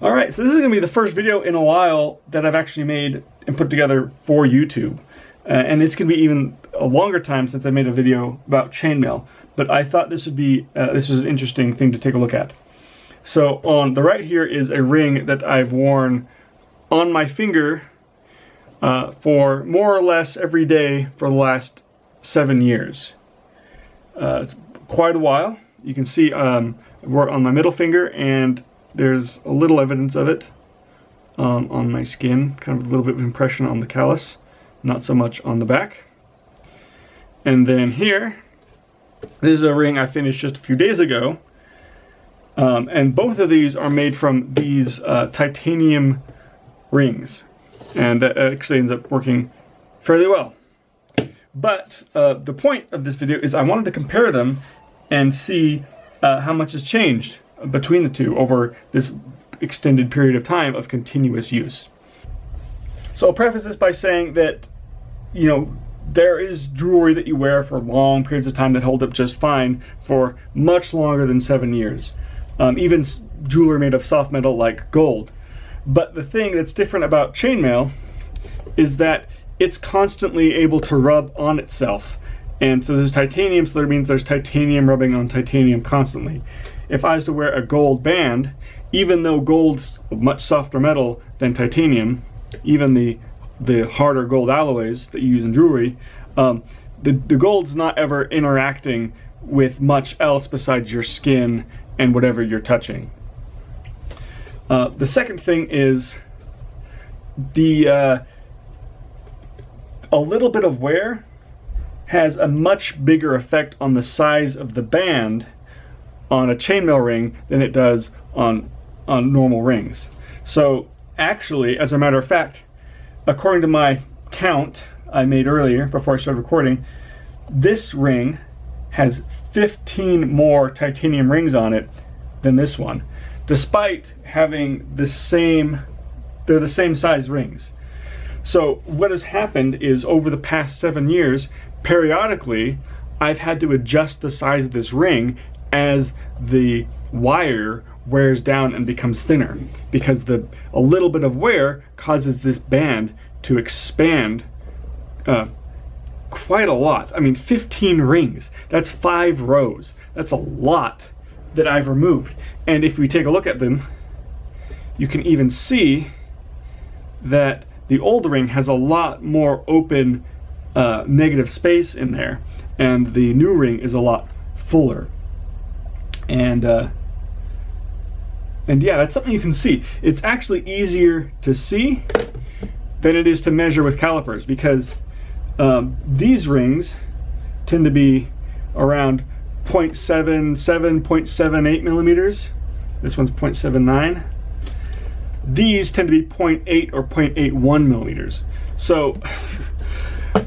Alright, so this is going to be the first video in a while that I've actually made and put together for YouTube. And it's going to be even a longer time since I made a video about chainmail. But I thought this would be, this was an interesting thing to take a look at. So on the right here is a ring that I've worn on my finger for more or less every day for the last 7 years. It's quite a while. You can see on my middle finger, and there's a little evidence of it on my skin, kind of a little bit of impression on the callus, not so much on the back. And then here, this is a ring I finished just a few days ago, and both of these are made from these titanium rings, and that actually ends up working fairly well. But the point of this video is I wanted to compare them and see how much has changed between the two over this extended period of time of continuous use. So I'll preface this by saying that, you know, there is jewelry that you wear for long periods of time that hold up just fine for much longer than 7 years. Even jewelry made of soft metal like gold. But the thing that's different about chainmail is that it's constantly able to rub on itself. And so there's titanium, so that means there's titanium rubbing on titanium constantly. If I was to wear a gold band, even though gold's a much softer metal than titanium, even the harder gold alloys that you use in jewelry, the gold's not ever interacting with much else besides your skin and whatever you're touching. The second thing is a little bit of wear has a much bigger effect on the size of the band on a chainmail ring than it does on normal rings. So actually, as a matter of fact, according to my count I made earlier before I started recording, this ring has 15 more titanium rings on it than this one, despite having they're the same size rings. So what has happened is over the past 7 years, periodically I've had to adjust the size of this ring as the wire wears down and becomes thinner, because a little bit of wear causes this band to expand quite a lot. I mean, 15 rings, that's 5 rows. That's a lot that I've removed. And if we take a look at them, you can even see that the old ring has a lot more open negative space in there, and the new ring is a lot fuller. And yeah, that's something you can see. It's actually easier to see than it is to measure with calipers, because these rings tend to be around 0.77, 0.78 millimeters. This one's 0.79. These tend to be 0.8 or 0.81 millimeters. So,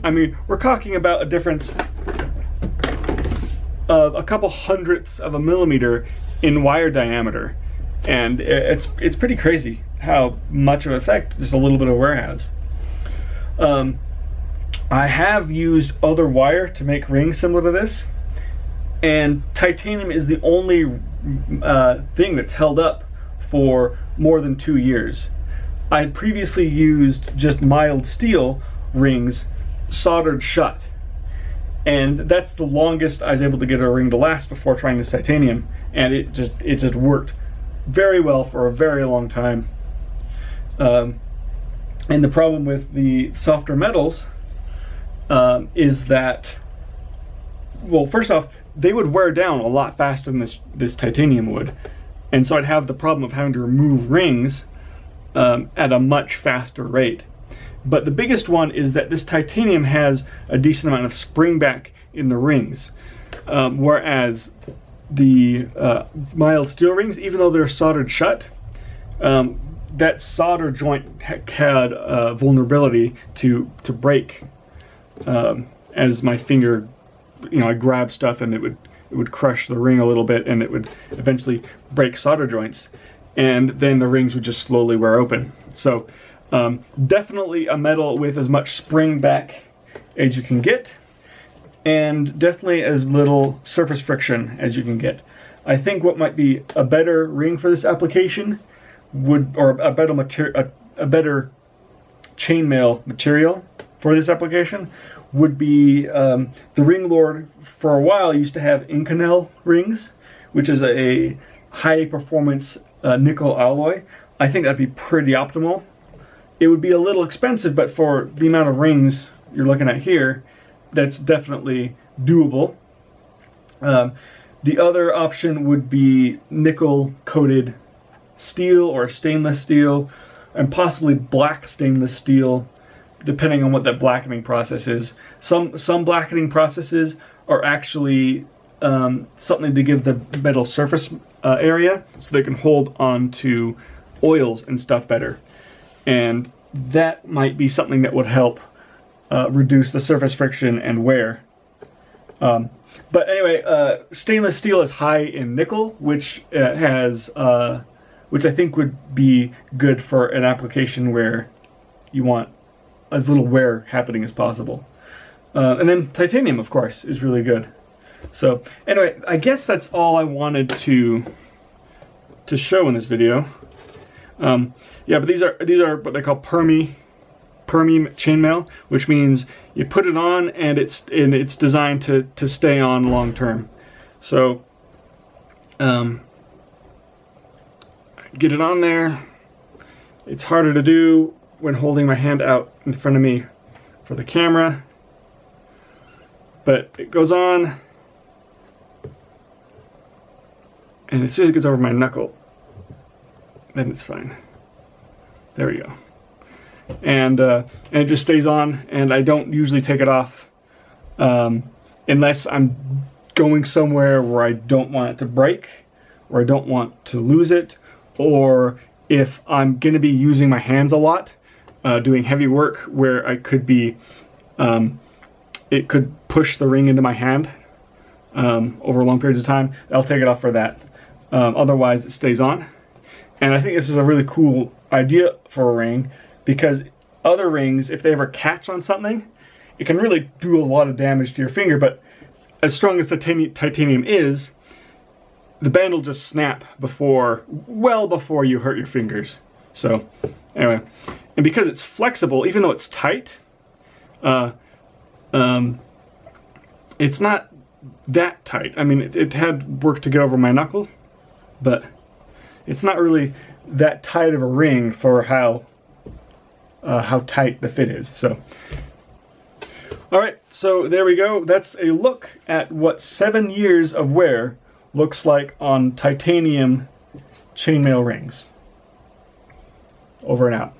I mean, we're talking about a difference of a couple hundredths of a millimeter in wire diameter, and it's pretty crazy how much of an effect just a little bit of wear has. I have used other wire to make rings similar to this, and titanium is the only thing that's held up for more than 2 years. I had previously used just mild steel rings soldered shut, and that's the longest I was able to get a ring to last before trying this titanium, and it just worked very well for a very long time. And the problem with the softer metals is that, well, first off, they would wear down a lot faster than this titanium would, and so I'd have the problem of having to remove rings at a much faster rate. But the biggest one is that this titanium has a decent amount of spring back in the rings, whereas the mild steel rings, even though they're soldered shut, that solder joint had vulnerability to break as my finger, you know, I grab stuff and it would crush the ring a little bit, and it would eventually break solder joints, and then the rings would just slowly wear open. So definitely a metal with as much spring back as you can get, and definitely as little surface friction as you can get. I think what might be a better ring for this application or a better chainmail material for this application would be the Ring Lord. For a while used to have Inconel rings, which is a high performance nickel alloy. I think that'd be pretty optimal. It would be a little expensive, but for the amount of rings you're looking at here, that's definitely doable. The other option would be nickel coated steel or stainless steel, and possibly black stainless steel, depending on what that blackening process is. Some blackening processes are actually something to give the metal surface area so they can hold on to oils and stuff better. And that might be something that would help reduce the surface friction and wear. But anyway, stainless steel is high in nickel, which which I think would be good for an application where you want as little wear happening as possible. And then titanium, of course, is really good. So anyway, I guess that's all I wanted to show in this video. Yeah, but these are what they call Permi chainmail, which means you put it on and it's designed to stay on long term. So get it on there. It's harder to do when holding my hand out in front of me for the camera, but it goes on, and as soon as it gets over my knuckle, then it's fine. There we go. And it just stays on, and I don't usually take it off unless I'm going somewhere where I don't want it to break, or I don't want to lose it, or if I'm going to be using my hands a lot, doing heavy work where I could be, it could push the ring into my hand over long periods of time, I'll take it off for that. Otherwise, it stays on. And I think this is a really cool idea for a ring, because other rings, if they ever catch on something, it can really do a lot of damage to your finger. But as strong as the titanium is, the band will just snap well before you hurt your fingers. So anyway, and because it's flexible, even though it's tight, it's not that tight. I mean, it had work to get over my knuckle, but it's not really that tight of a ring for how tight the fit is. So, all right, so there we go. That's a look at what 7 years of wear looks like on titanium chainmail rings. Over and out.